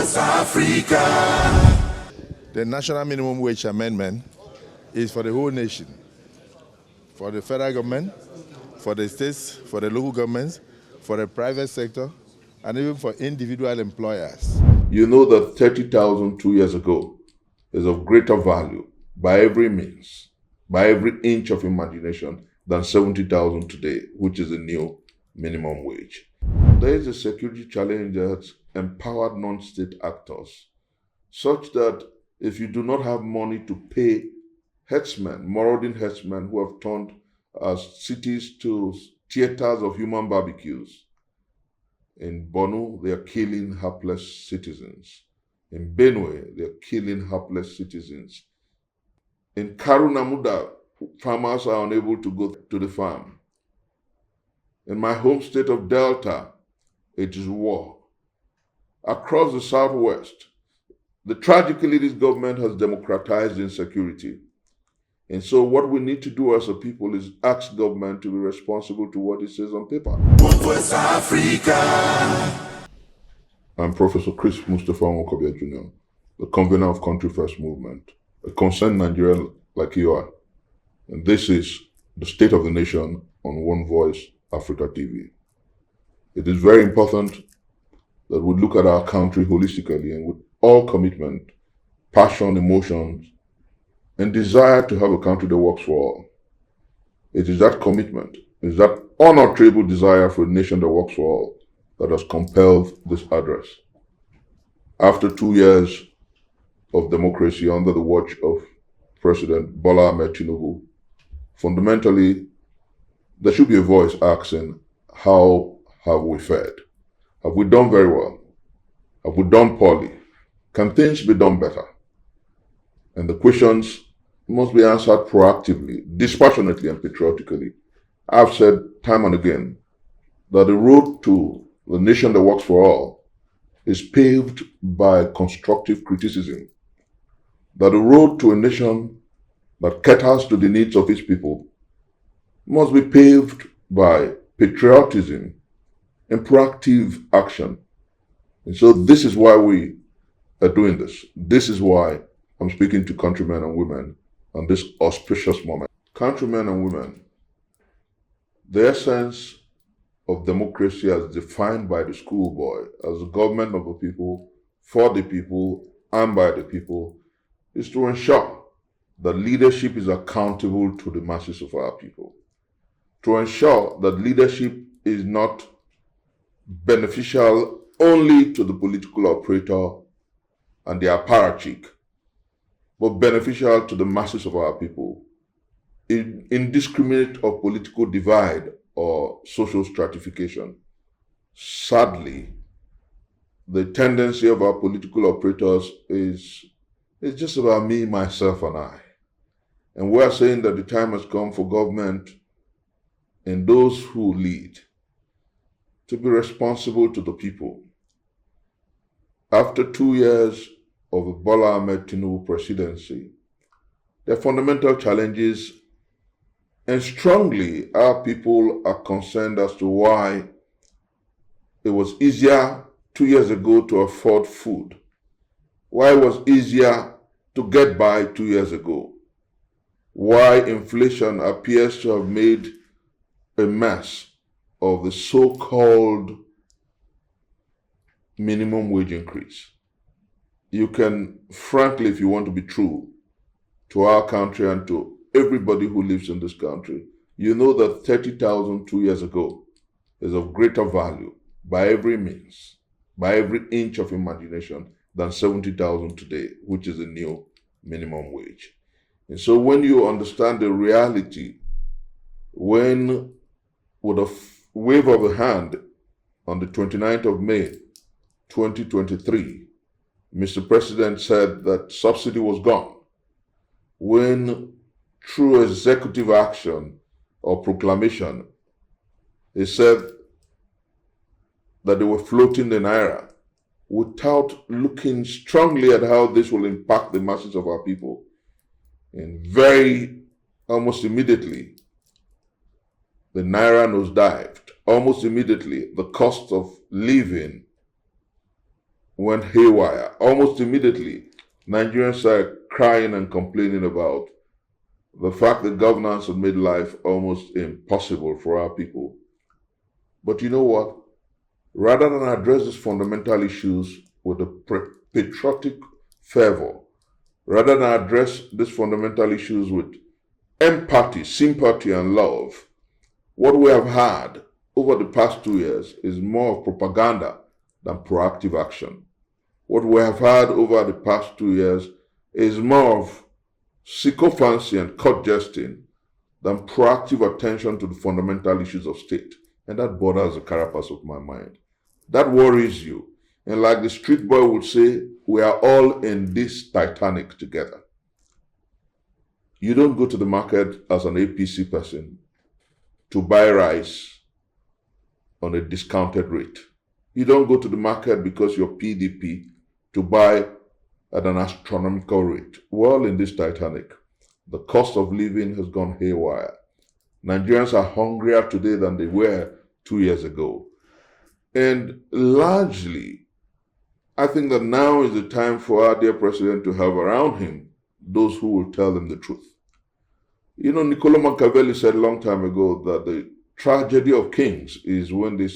West Africa. The National Minimum Wage Amendment is for the whole nation, for the federal government, for the states, for the local governments, for the private sector, and even for individual employers. You know that 30,000 2 years ago is of greater value by every means, by every inch of imagination, than 70,000 today, which is the new minimum wage. There is a security challenge that empowered non-state actors, such that if you do not have money to pay herdsmen, marauding herdsmen who have turned cities to theaters of human barbecues. In Borno, they are killing helpless citizens. In Benue, they are killing helpless citizens. In Karunamuda, farmers are unable to go to the farm. In my home state of Delta, it is war. Across the Southwest, tragically, this government has democratized insecurity. And so what we need to do as a people is ask government to be responsible to what it says on paper. West Africa. I'm Professor Mustapha Nwaokobia Jr., the convener of Country First Movement, a concerned Nigerian like you are. And this is the State of the Nation on One Voice Africa TV. It is very important that we look at our country holistically and with all commitment, passion, emotions, and desire to have a country that works for all. It is that commitment, it is that unalterable desire for a nation that works for all that has compelled this address. After 2 years of democracy under the watch of President Bola Ahmed Tinubu, fundamentally, there should be a voice asking, how have we fared? Have we done very well? Have we done poorly? Can things be done better? And the questions must be answered proactively, dispassionately, and patriotically. I've said time and again that the road to the nation that works for all is paved by constructive criticism. That the road to a nation that caters to the needs of its people must be paved by patriotism and proactive action. And so this is why we are doing this. This is why I'm speaking to countrymen and women on this auspicious moment. Countrymen and women, the essence of democracy as defined by the schoolboy, as the government of the people, for the people, and by the people, is to ensure that leadership is accountable to the masses of our people. To ensure that leadership is not beneficial only to the political operator and the apparatchik, but beneficial to the masses of our people, indiscriminate of political divide or social stratification. Sadly, the tendency of our political operators is just about me, myself, and I. And we are saying that the time has come for government and those who lead to be responsible to the people. After 2 years of the Bola Ahmed Tinubu presidency, there are fundamental challenges, and strongly our people are concerned as to why it was easier 2 years ago to afford food, why it was easier to get by 2 years ago, why inflation appears to have made a mess of the so-called minimum wage increase. You can, frankly, if you want to be true to our country and to everybody who lives in this country, you know that 30,000 2 years ago is of greater value by every means, by every inch of imagination, than 70,000 today, which is the new minimum wage. And so when you understand the reality, when with a wave of the hand on the 29th of May, 2023, Mr. President said that subsidy was gone, when through executive action or proclamation, he said that they were floating the naira without looking strongly at how this will impact the masses of our people. And almost immediately, the naira nosedived. Almost immediately, the cost of living went haywire. Almost immediately, Nigerians started crying and complaining about the fact that governance had made life almost impossible for our people. But you know what? Rather than address these fundamental issues with a patriotic fervor, rather than address these fundamental issues with empathy, sympathy, and love, what we have had over the past 2 years is more of propaganda than proactive action. What we have had over the past 2 years is more of sycophancy and court jesting than proactive attention to the fundamental issues of state. And that bothers the carapace of my mind. That worries you. And like the street boy would say, we are all in this Titanic together. You don't go to the market as an APC person to buy rice on a discounted rate. You don't go to the market because you're PDP to buy at an astronomical rate. We're all in this Titanic. The cost of living has gone haywire. Nigerians are hungrier today than they were 2 years ago. And largely, I think that now is the time for our dear president to have around him those who will tell them the truth. You know, Niccolo Machiavelli said a long time ago that the tragedy of kings is when they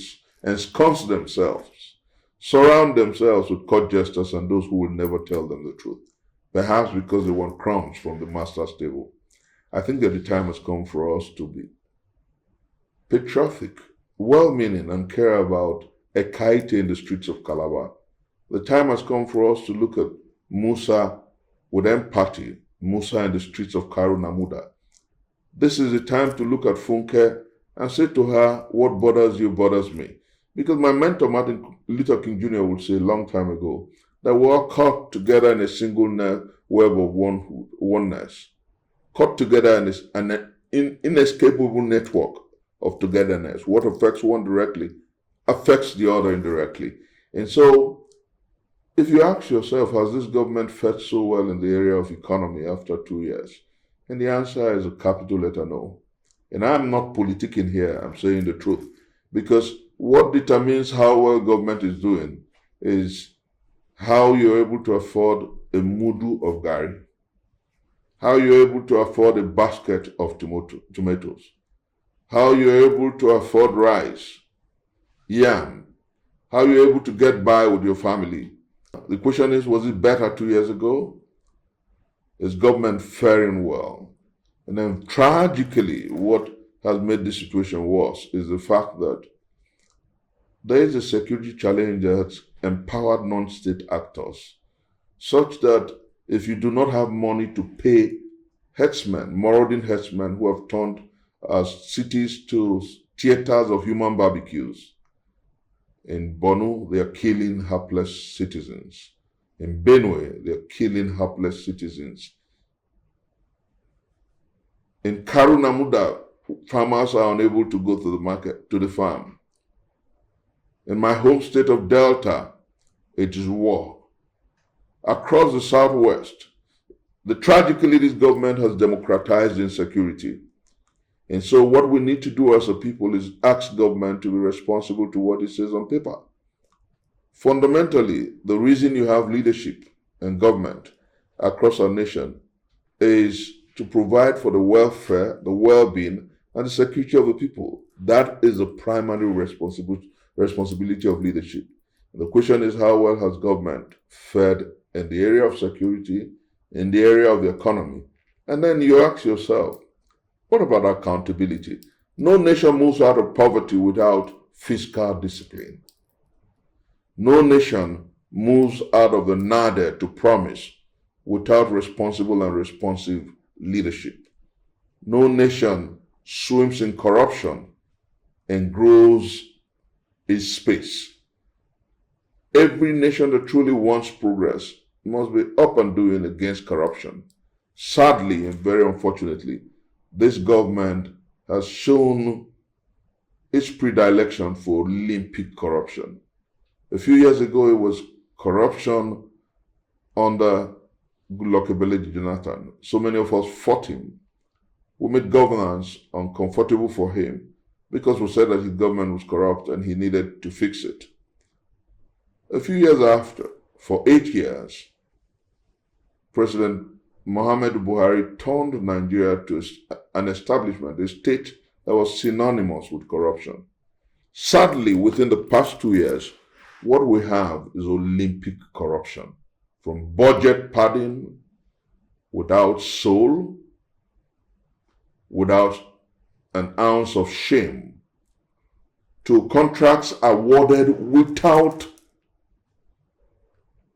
ensconce themselves, surround themselves with court jesters and those who will never tell them the truth, perhaps because they want crumbs from the master's table. I think that the time has come for us to be patriotic, well-meaning, and care about Ekaite in the streets of Calabar. The time has come for us to look at Musa with empathy, Musa in the streets of Karu Namuda. This is the time to look at Funke and say to her, what bothers you bothers me. Because my mentor, Martin Luther King Jr., would say a long time ago that we're all caught together in a single web of oneness, caught together in an inescapable network of togetherness. What affects one directly affects the other indirectly. And so, if you ask yourself, has this government fared so well in the area of economy after 2 years? And the answer is a capital letter no. And I'm not politicking here, I'm saying the truth. Because what determines how well government is doing is how you're able to afford a mudu of gari, how you're able to afford a basket of tomatoes, how you're able to afford rice, yam, how you're able to get by with your family. The question is, was it better 2 years ago? Is government faring well? And then tragically, what has made this situation worse is the fact that there is a security challenge that's empowered non-state actors, such that if you do not have money to pay herdsmen, marauding herdsmen who have turned cities to theaters of human barbecues. In Borno, they are killing helpless citizens. In Benue, they are killing helpless citizens. In Karu Namuda, farmers are unable to go to the market, to the farm. In my home state of Delta, it is war. Across the southwest, tragically, this government has democratized insecurity. And so what we need to do as a people is ask government to be responsible to what it says on paper. Fundamentally, the reason you have leadership and government across our nation is to provide for the welfare, the well-being, and the security of the people. That is the primary responsibility of leadership. And the question is, how well has government fared in the area of security, in the area of the economy? And then you ask yourself, what about accountability? No nation moves out of poverty without fiscal discipline. No nation moves out of the nadir to promise without responsible and responsive leadership. No nation swims in corruption and grows its space. Every nation that truly wants progress must be up and doing against corruption. Sadly and very unfortunately, this government has shown its predilection for Olympic corruption. A few years ago, it was corruption under Goodluck Ebele Jonathan. So many of us fought him. We made governance uncomfortable for him because we said that his government was corrupt and he needed to fix it. A few years after, For 8 years, President Muhammad Buhari turned Nigeria to an establishment, a state that was synonymous with corruption. Sadly, within the past 2 years, what we have is Olympic corruption, from budget padding without soul, without an ounce of shame, to contracts awarded without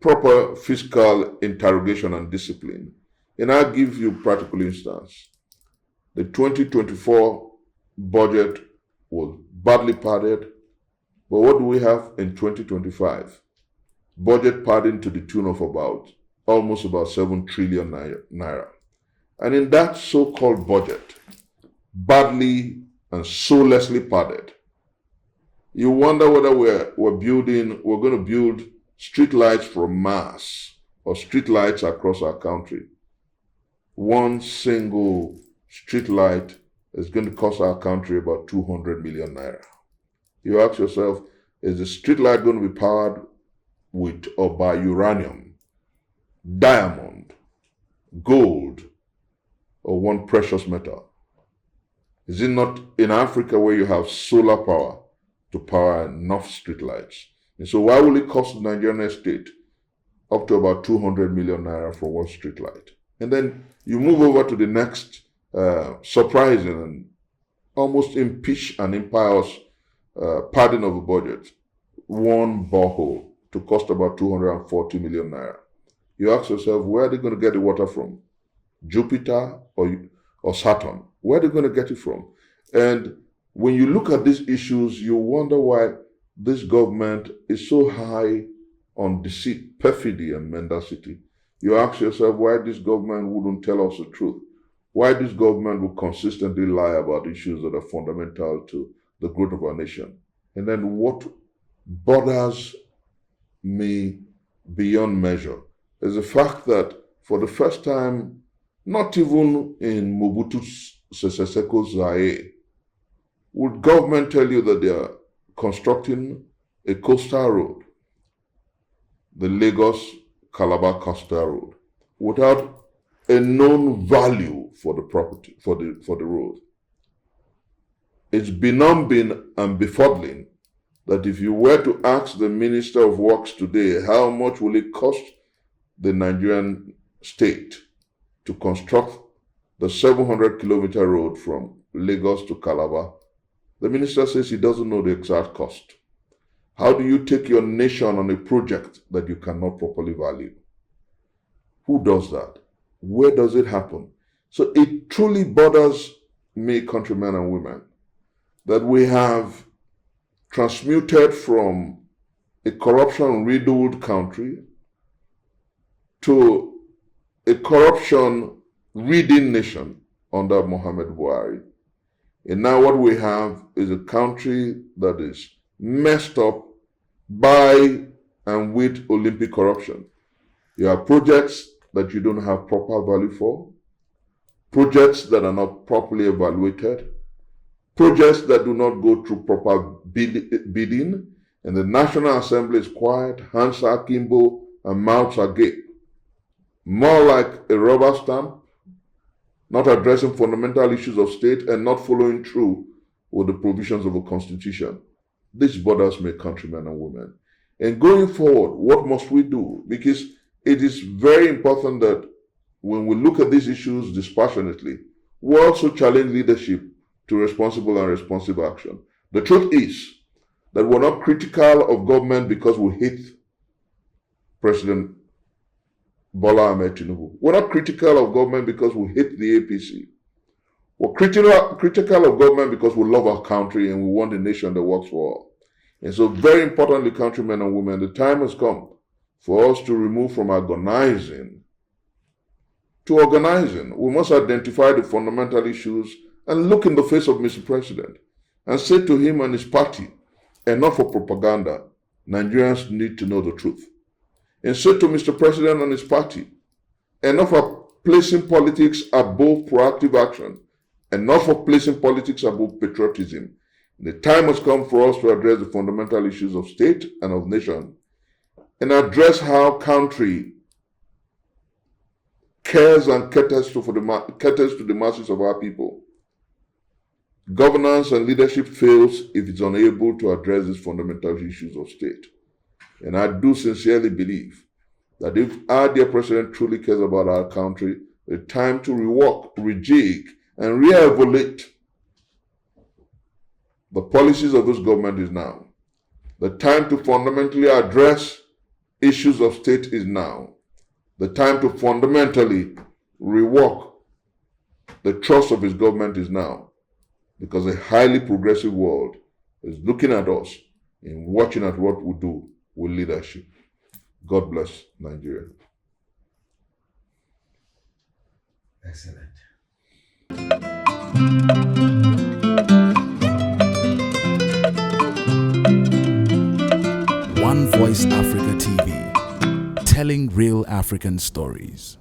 proper fiscal interrogation and discipline. And I'll give you a practical instance. The 2024 budget was badly padded, but what do we have in 2025? Budget padding to the tune of almost about 7 trillion naira. And in that so-called budget, badly and soullessly padded, you wonder whether we're going to build street lights from Mars or street lights across our country. One single street light is going to cost our country about 200 million naira. You ask yourself, is the street light going to be powered with or by uranium, diamond, gold, or one precious metal? Is it not in Africa where you have solar power to power enough street lights? And so why will it cost the Nigerian state up to about 200 million naira for one street light? And then you move over to the next surprising and almost impish and impious padding of the budget. One borehole to cost about 240 million naira. You ask yourself, where are they going to get the water from? Jupiter or Saturn? Where are they going to get it from? And when you look at these issues, you wonder why this government is so high on deceit, perfidy, and mendacity. You ask yourself why this government wouldn't tell us the truth. Why this government will consistently lie about issues that are fundamental to the growth of our nation. And then what bothers me beyond measure is the fact that for the first time, not even in Mobutu Sese Seko's Zaire, would government tell you that they are constructing a coastal road, the Lagos-Calabar coastal road, without a known value for the property, for the road. It's benumbing and befuddling that if you were to ask the Minister of Works today, how much will it cost the Nigerian state to construct the 700-kilometer road from Lagos to Calabar, the minister says he doesn't know the exact cost. How do you take your nation on a project that you cannot properly value? Who does that? Where does it happen? So it truly bothers me, countrymen and women, that we have transmuted from a corruption-riddled country to a corruption-ridden nation under Muhammad Buhari. And now what we have is a country that is messed up by and with Olympic corruption. You have projects that you don't have proper value for, projects that are not properly evaluated, projects that do not go through proper bidding, and the National Assembly is quiet, hands are akimbo, and mouths are agape. More like a rubber stamp, not addressing fundamental issues of state and not following through with the provisions of a constitution. This bothers me, countrymen and women. And going forward, what must we do? Because it is very important that when we look at these issues dispassionately, we also challenge leadership to responsible and responsive action. The truth is that we're not critical of government because we hate President Bola Ahmed Tinubu. We're not critical of government because we hate the APC. We're critical of government because we love our country and we want a nation that works for all. And so very importantly, countrymen and women, the time has come for us to remove from agonizing to organizing. We must identify the fundamental issues and look in the face of Mr. President and say to him and his party, enough for propaganda. Nigerians need to know the truth. And say to Mr. President and his party, enough of placing politics above proactive action, enough of placing politics above patriotism. The time has come for us to address the fundamental issues of state and of nation and address how country cares and caters to the masses of our people. Governance and leadership fails if it's unable to address these fundamental issues of state. And I do sincerely believe that if our dear president truly cares about our country, the time to rework, rejig, and re-evaluate the policies of this government is now. The time to fundamentally address issues of state is now. The time to fundamentally rework the trust of his government is now. Because a highly progressive world is looking at us and watching at what we do with leadership. God bless Nigeria. Excellent. One Voice Africa TV, telling real African stories.